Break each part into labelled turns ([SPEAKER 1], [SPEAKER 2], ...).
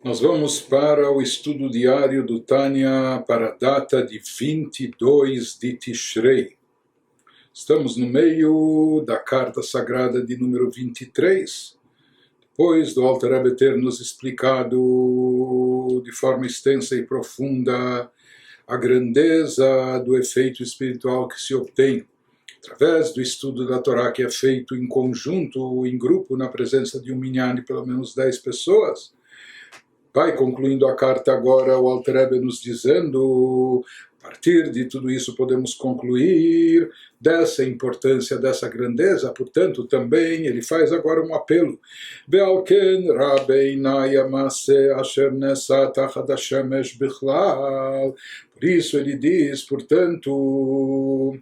[SPEAKER 1] Nós vamos para o estudo diário do Tânia para a data de 22 de Tishrei. Estamos no meio da carta sagrada de número 23, depois do Alter Rebbe ter nos explicado de forma extensa e profunda a grandeza do efeito espiritual que se obtém através do estudo da Torá, que é feito em conjunto, em grupo, na presença de um minyan de pelo menos 10 pessoas. Vai concluindo a carta agora, o Alter Rebbe nos dizendo, a partir de tudo isso podemos concluir dessa importância, dessa grandeza. Portanto, também ele faz agora um apelo. Be'alken rabeinai amase asher nesa tachat hashemesh bichlal. Por isso ele diz, portanto,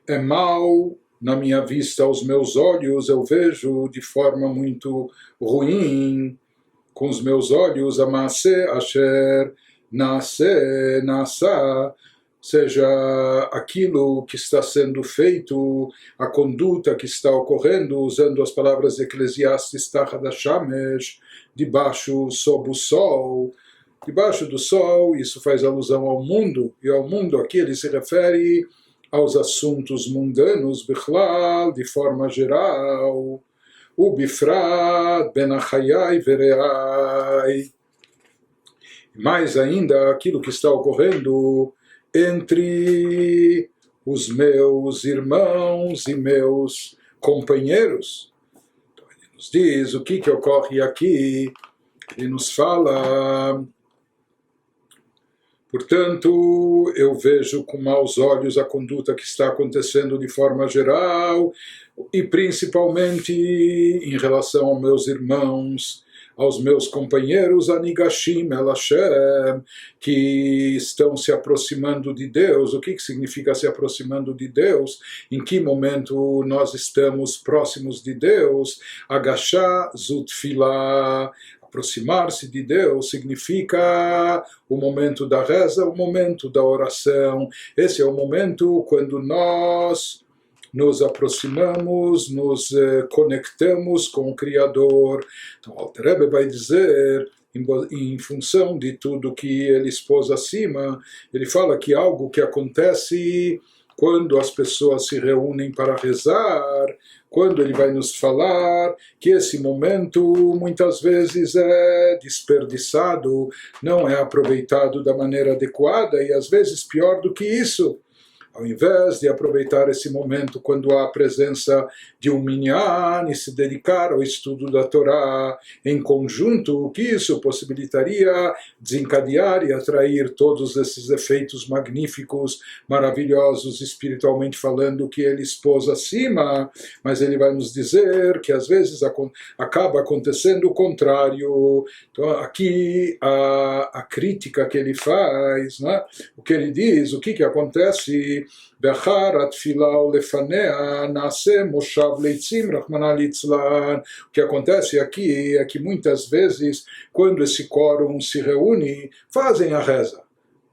[SPEAKER 1] é mal na minha vista, aos meus olhos, eu vejo de forma muito ruim, com os meus olhos, a maase asher nasa, seja aquilo que está sendo feito, a conduta que está ocorrendo, usando as palavras de Eclesiastes, tachat hashemesh, debaixo, sob o sol. Debaixo do sol, isso faz alusão ao mundo, e ao mundo aqui ele se refere aos assuntos mundanos, bichlal, de forma geral, o bifrat ben achayai vereai. Mais ainda, aquilo que está ocorrendo entre os meus irmãos e meus companheiros. Então, ele nos diz o que ocorre aqui. Ele nos fala, portanto, eu vejo com maus olhos a conduta que está acontecendo de forma geral, e principalmente em relação aos meus irmãos, aos meus companheiros, Anigashim El Hashem, que estão se aproximando de Deus. O que significa se aproximando de Deus? Em que momento nós estamos próximos de Deus? Agashá Zutfilá. Aproximar-se de Deus significa o momento da reza, o momento da oração. Esse é o momento quando nós nos aproximamos, nos conectamos com o Criador. Então, o Alter Rebbe vai dizer, em função de tudo que ele expôs acima, ele fala que algo que acontece quando as pessoas se reúnem para rezar, quando ele vai nos falar que esse momento muitas vezes é desperdiçado, não é aproveitado da maneira adequada, e às vezes pior do que isso. Ao invés de aproveitar esse momento quando há a presença de um minyan e se dedicar ao estudo da Torá em conjunto, o que isso possibilitaria desencadear e atrair todos esses efeitos magníficos, maravilhosos, espiritualmente falando, que ele expôs acima. Mas ele vai nos dizer que às vezes acaba acontecendo o contrário. Então aqui a crítica que ele faz, né? O que ele diz, o que acontece? O que acontece aqui é que muitas vezes, quando esse quórum se reúne, fazem a reza.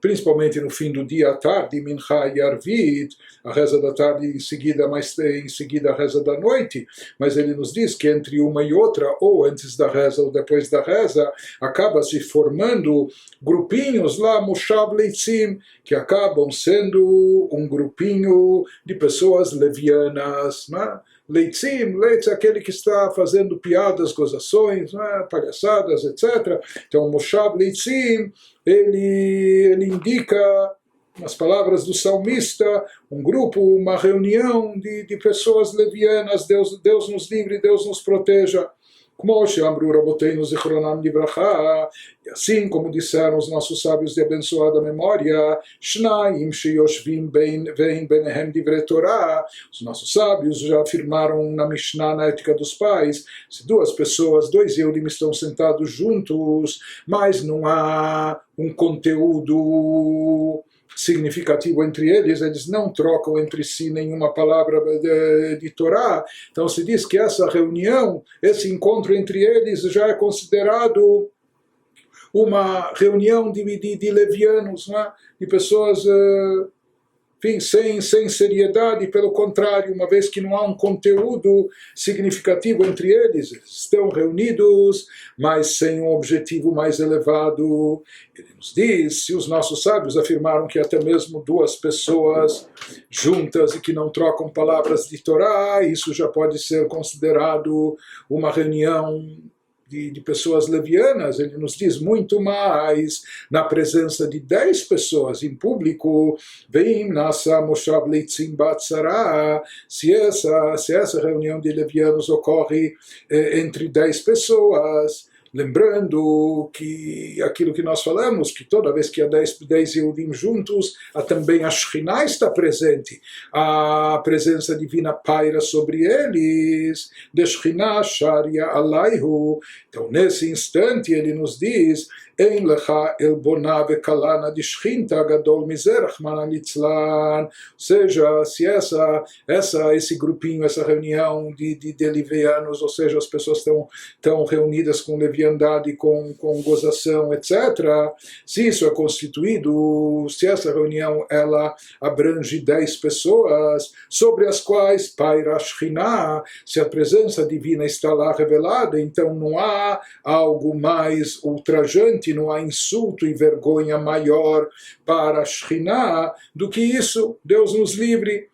[SPEAKER 1] Principalmente no fim do dia, à tarde, Mincha e Arvit, a reza da tarde em seguida a reza da noite. Mas ele nos diz que entre uma e outra, ou antes da reza ou depois da reza, acaba se formando grupinhos lá, Moshav Leitzim, que acabam sendo um grupinho de pessoas levianas, né? Leitzim, Leitz é aquele que está fazendo piadas, gozações, né? Palhaçadas, etc. Então, Moshav Leitzim, ele indica, nas palavras do salmista, um grupo, uma reunião de pessoas levianas. Deus nos livre, Deus nos proteja. E assim como disseram os nossos sábios de abençoada memória, os nossos sábios já afirmaram na Mishnah, na Ética dos Pais, se duas pessoas, dois Yehudim estão sentados juntos, mas não há um conteúdo significativo entre eles não trocam entre si nenhuma palavra de Torá. Então se diz que essa reunião, esse encontro entre eles já é considerado uma reunião de levianos, né? De pessoas enfim, sem seriedade, pelo contrário, uma vez que não há um conteúdo significativo entre eles, eles estão reunidos, mas sem um objetivo mais elevado. Ele nos diz, se os nossos sábios afirmaram que até mesmo duas pessoas juntas e que não trocam palavras de Torá, isso já pode ser considerado uma reunião de pessoas levianas. Ele nos diz muito mais, na presença de 10 pessoas em público, vem nasa moshav leitzim batzara, se essa reunião de levianos ocorre entre 10 pessoas, lembrando que aquilo que nós falamos, que toda vez que há 10 Yehudim juntos, também a Shekhinah está presente. A presença divina paira sobre eles. De Shekhinah sharia alaihu. Então, nesse instante, ele nos diz, Ein lecha el boná vekalana de Shechinta gadol mizer Rahmana litzlan. Ou seja, se esse grupinho, essa reunião de levianos, ou seja, as pessoas estão reunidas com leviandade, com gozação, etc. Se isso é constituído, se essa reunião ela abrange 10 pessoas, sobre as quais paira a Shekhinah, se a presença divina está lá revelada, então não há algo mais ultrajante, não há insulto e vergonha maior para a Shekhinah do que isso. Deus nos livre.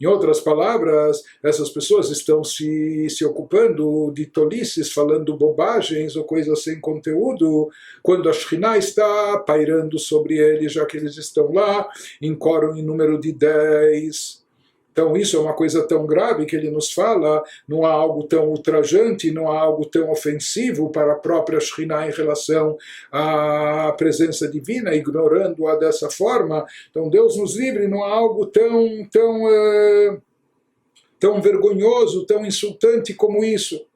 [SPEAKER 1] Em outras palavras, essas pessoas estão se ocupando de tolices, falando bobagens ou coisas sem conteúdo, quando a Shekhinah está pairando sobre eles, já que eles estão lá em quórum em número de 10. Então isso é uma coisa tão grave que ele nos fala, não há algo tão ultrajante, não há algo tão ofensivo para a própria Shekhinah em relação à presença divina, ignorando-a dessa forma. Então Deus nos livre, não há algo tão vergonhoso, tão insultante como isso.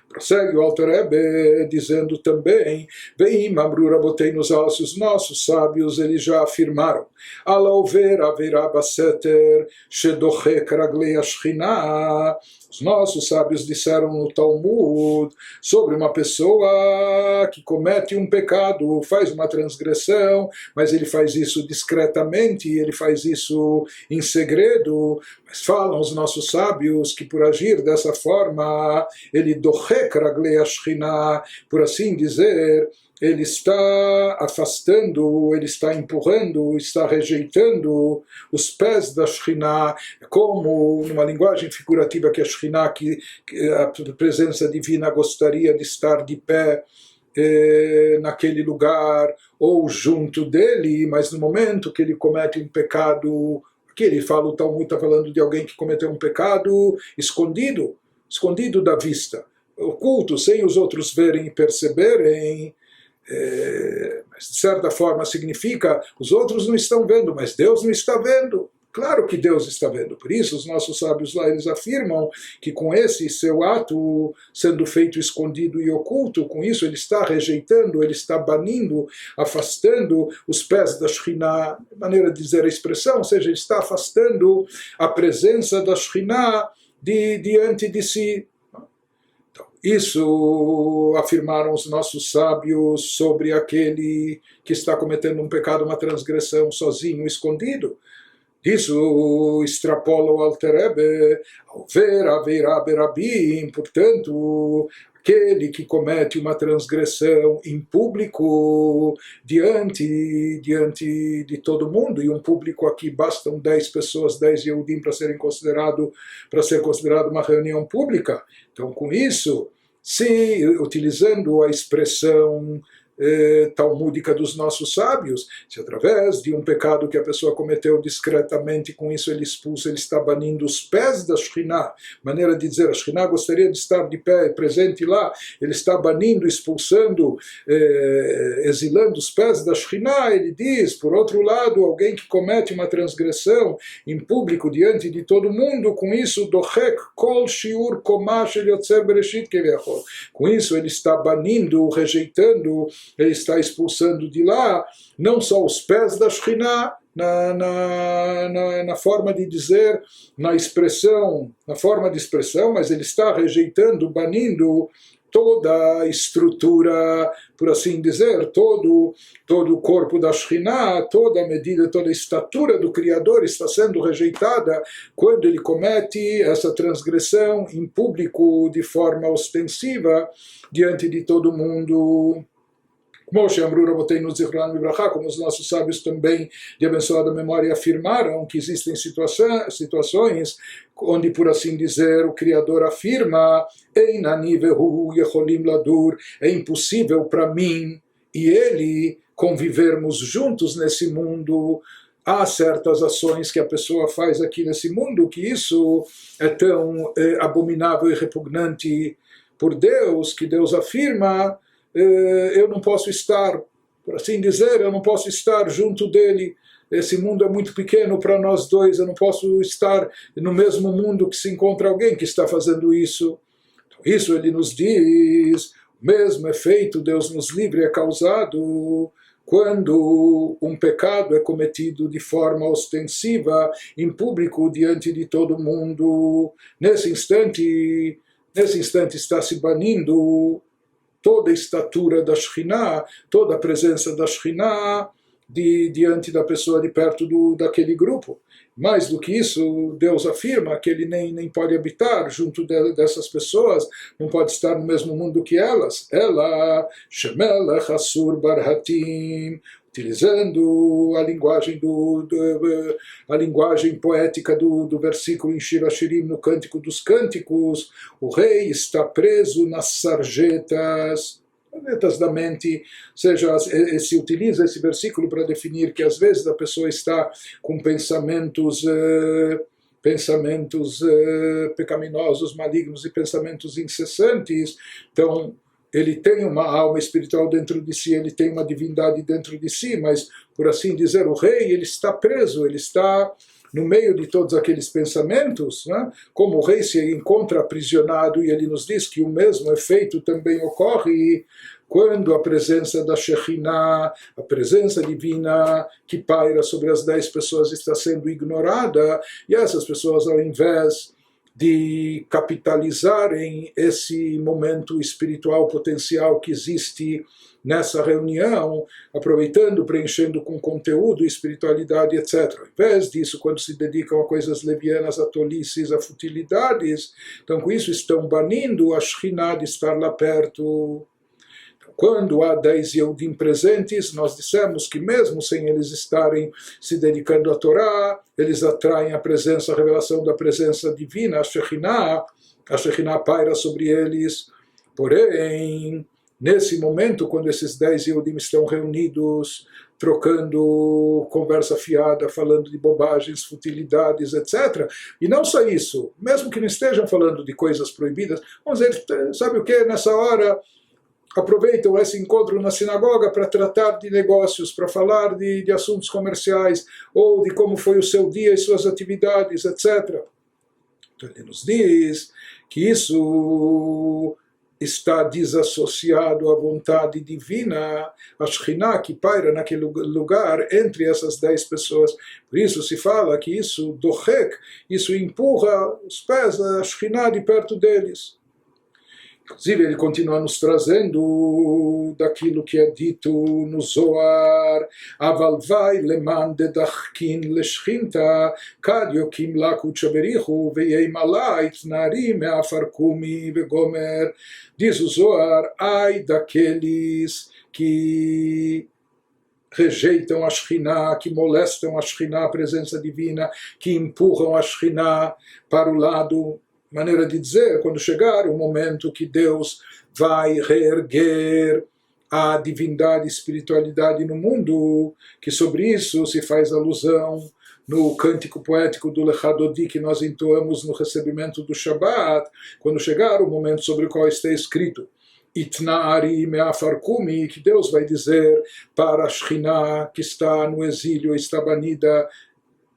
[SPEAKER 1] Prossegue o Alter Rebbe dizendo também, Veim amru raboteinu zal, os nossos sábios eles já afirmaram, Alaover averá baseter shedochek raglei ashchinah. Os nossos sábios disseram no Talmud sobre uma pessoa que comete um pecado, faz uma transgressão, mas ele faz isso discretamente, ele faz isso em segredo. Mas falam os nossos sábios que por agir dessa forma, ele dochek raglei ashchinah, por assim dizer, ele está afastando, ele está empurrando, está rejeitando os pés da Shekhinah, como numa linguagem figurativa que a Shekhinah, que a presença divina gostaria de estar de pé naquele lugar ou junto dele, mas no momento que ele comete um pecado, que ele fala, o Talmud está falando de alguém que cometeu um pecado escondido da vista, oculto, sem os outros verem e perceberem. Mas de certa forma significa os outros não estão vendo, mas Deus não está vendo. Claro que Deus está vendo. Por isso os nossos sábios lá eles afirmam que com esse seu ato sendo feito escondido e oculto, com isso ele está rejeitando, ele está banindo, afastando os pés da Shekhinah, maneira de dizer a expressão, ou seja, ele está afastando a presença da Shekhinah diante de si. Isso afirmaram os nossos sábios sobre aquele que está cometendo um pecado, uma transgressão sozinho, escondido. Isso extrapola o Alter Rebbe ao ver haverá berabim, portanto, aquele que comete uma transgressão em público diante de todo mundo, e um público aqui bastam 10 pessoas, 10 Yehudim para ser considerado uma reunião pública. Então, com isso, se utilizando a expressão talmúdica dos nossos sábios, se através de um pecado que a pessoa cometeu discretamente, com isso ele expulsa, ele está banindo os pés da Shekhinah, maneira de dizer, a Shekhinah gostaria de estar de pé, presente lá, ele está banindo, expulsando, exilando os pés da Shekhinah. Ele diz, por outro lado, alguém que comete uma transgressão em público diante de todo mundo, com isso, dochek kol shiur komash el yotzer bereshit keviachol, com isso ele está banindo, rejeitando, ele está expulsando de lá não só os pés da Shekhinah, na forma de dizer, na forma de expressão, mas ele está rejeitando, banindo toda a estrutura, por assim dizer, todo o corpo da Shekhinah, toda a medida, toda a estatura do Criador está sendo rejeitada quando ele comete essa transgressão em público, de forma ostensiva, diante de todo mundo. Como os nossos sábios também de abençoada memória afirmaram que existem situações onde, por assim dizer, o Criador afirma: é impossível para mim e ele convivermos juntos nesse mundo. Há certas ações que a pessoa faz aqui nesse mundo que isso é tão abominável e repugnante por Deus, que Deus afirma: eu não posso estar, por assim dizer, eu não posso estar junto dele. Esse mundo é muito pequeno para nós dois, eu não posso estar no mesmo mundo que se encontra alguém que está fazendo isso. Então, isso ele nos diz, o mesmo efeito, Deus nos livre, é causado quando um pecado é cometido de forma ostensiva, em público, diante de todo mundo. Nesse instante está se banindo toda a estatura da Shekhinah, toda a presença da Shekhinah diante da pessoa de perto daquele grupo. Mais do que isso, Deus afirma que ele nem pode habitar junto dessas pessoas, não pode estar no mesmo mundo que elas. Ela, Shemelech Asur Barhatim, utilizando a linguagem poética do versículo em Shir Hashirim, no Cântico dos Cânticos, o rei está preso nas sarjetas da mente. Ou seja, se utiliza esse versículo para definir que às vezes a pessoa está com pensamentos pecaminosos, malignos e pensamentos incessantes. Então, ele tem uma alma espiritual dentro de si, ele tem uma divindade dentro de si, mas, por assim dizer, o rei, ele está preso, ele está no meio de todos aqueles pensamentos, né? Como o rei se encontra aprisionado, e ele nos diz que o mesmo efeito também ocorre quando a presença da Shekhinah, a presença divina que paira sobre as 10 pessoas, está sendo ignorada, e essas pessoas, ao invés de capitalizarem esse momento espiritual potencial que existe nessa reunião, aproveitando, preenchendo com conteúdo, espiritualidade, etc. Ao invés disso, quando se dedicam a coisas levianas, a tolices, a futilidades, então com isso estão banindo a Shekhinah de estar lá perto. Quando há 10 Yehudim presentes, nós dissemos que mesmo sem eles estarem se dedicando à Torá, eles atraem a presença, a revelação da presença divina, a Shekhinah paira sobre eles. Porém, nesse momento, quando esses 10 Yehudim estão reunidos, trocando conversa fiada, falando de bobagens, futilidades, etc. E não só isso, mesmo que não estejam falando de coisas proibidas, vamos dizer, sabe o que? Nessa hora aproveitam esse encontro na sinagoga para tratar de negócios, para falar de assuntos comerciais, ou de como foi o seu dia e suas atividades, etc. Então ele nos diz que isso está desassociado à vontade divina, a Shekhinah que paira naquele lugar entre essas 10 pessoas. Por isso se fala que isso dohek, isso empurra os pés da Shekhinah de perto deles. Inclusive, ele continua nos trazendo daquilo que é dito no Zohar: Aval vai leman dedachkin leshchinta, kad yokim laku tchaberichu, veyeim alai tnari meafarkumi vegomer. Diz o Zohar: ai daqueles que rejeitam a Shekhinah, que molestam a Shekhinah, a presença divina, que empurram a Shekhinah para o lado. Maneira de dizer, quando chegar o momento que Deus vai reerguer a divindade e espiritualidade no mundo, que sobre isso se faz alusão no cântico poético do Lechadodi que nós entoamos no recebimento do Shabat, quando chegar o momento sobre o qual está escrito Itnaari meafarkumi, que Deus vai dizer para a Shekhinah que está no exílio, está banida: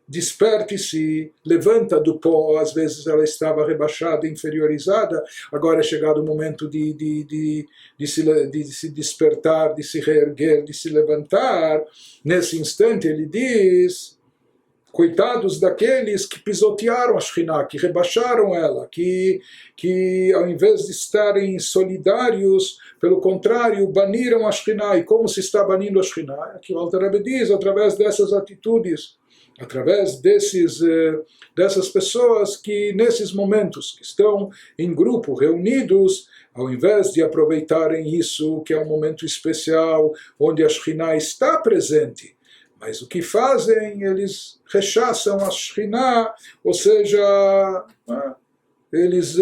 [SPEAKER 1] desperte-se, levanta do pó. Às vezes ela estava rebaixada, inferiorizada, agora é chegado o momento de se despertar, de se reerguer, de se levantar. Nesse instante ele diz: Coitados daqueles que pisotearam a Shekhinah, que rebaixaram ela, que ao invés de estarem solidários, pelo contrário, baniram a Shekhinah. E como se está banindo a Shekhinah? Aqui o Alter Rebbe diz, através dessas atitudes, através dessas pessoas que nesses momentos que estão em grupo, reunidos, ao invés de aproveitarem isso, que é um momento especial, onde a Shekhinah está presente, mas o que fazem? Eles rechaçam a Shekhinah, ou seja, eles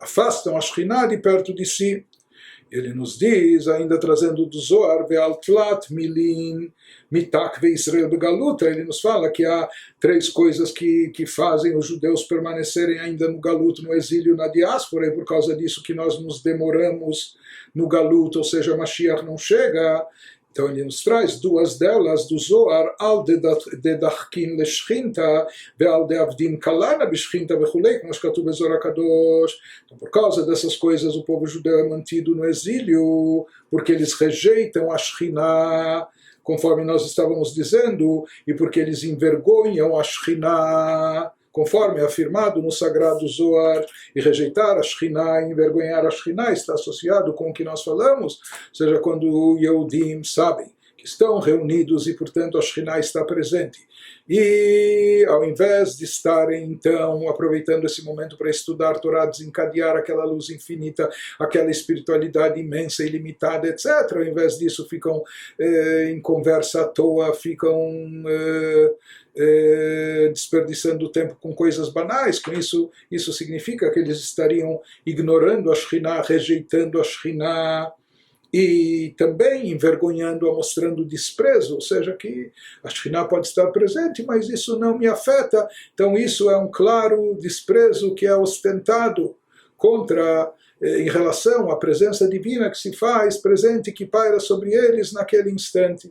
[SPEAKER 1] afastam a Shekhinah de perto de si. Ele nos diz, ainda trazendo do Zohar, Ve'al tlat milin mitak ve'Israel begaluta, ele nos fala que há 3 coisas que fazem os judeus permanecerem ainda no galuto, no exílio, na diáspora, e por causa disso que nós nos demoramos no galuto, ou seja, Mashiach não chega. Então ele nos traz 2 delas do Zohar, al dedachkin leshchinta, ve'al deavdin kalana beshchinta vechulei, como está no Zohar HaKadosh. Então, por causa dessas coisas, o povo judeu é mantido no exílio, porque eles rejeitam a Shekhinah, conforme nós estávamos dizendo, e porque eles envergonham a Shekhinah, conforme é afirmado no Sagrado Zohar, e rejeitar a Shekhinah, envergonhar a Shekhinah, está associado com o que nós falamos, ou seja, quando o Yehudim sabem que estão reunidos e, portanto, a Shekhinah está presente. E, ao invés de estarem, então, aproveitando esse momento para estudar Torá, desencadear aquela luz infinita, aquela espiritualidade imensa, ilimitada, etc., ao invés disso, ficam em conversa à toa, ficam desperdiçando tempo com coisas banais. Com isso significa que eles estariam ignorando a Shekhinah, rejeitando a Shekhinah, e também envergonhando-a, mostrando desprezo, ou seja, que a Shekhinah pode estar presente, mas isso não me afeta. Então isso é um claro desprezo que é ostentado em relação à presença divina que se faz presente, que paira sobre eles naquele instante.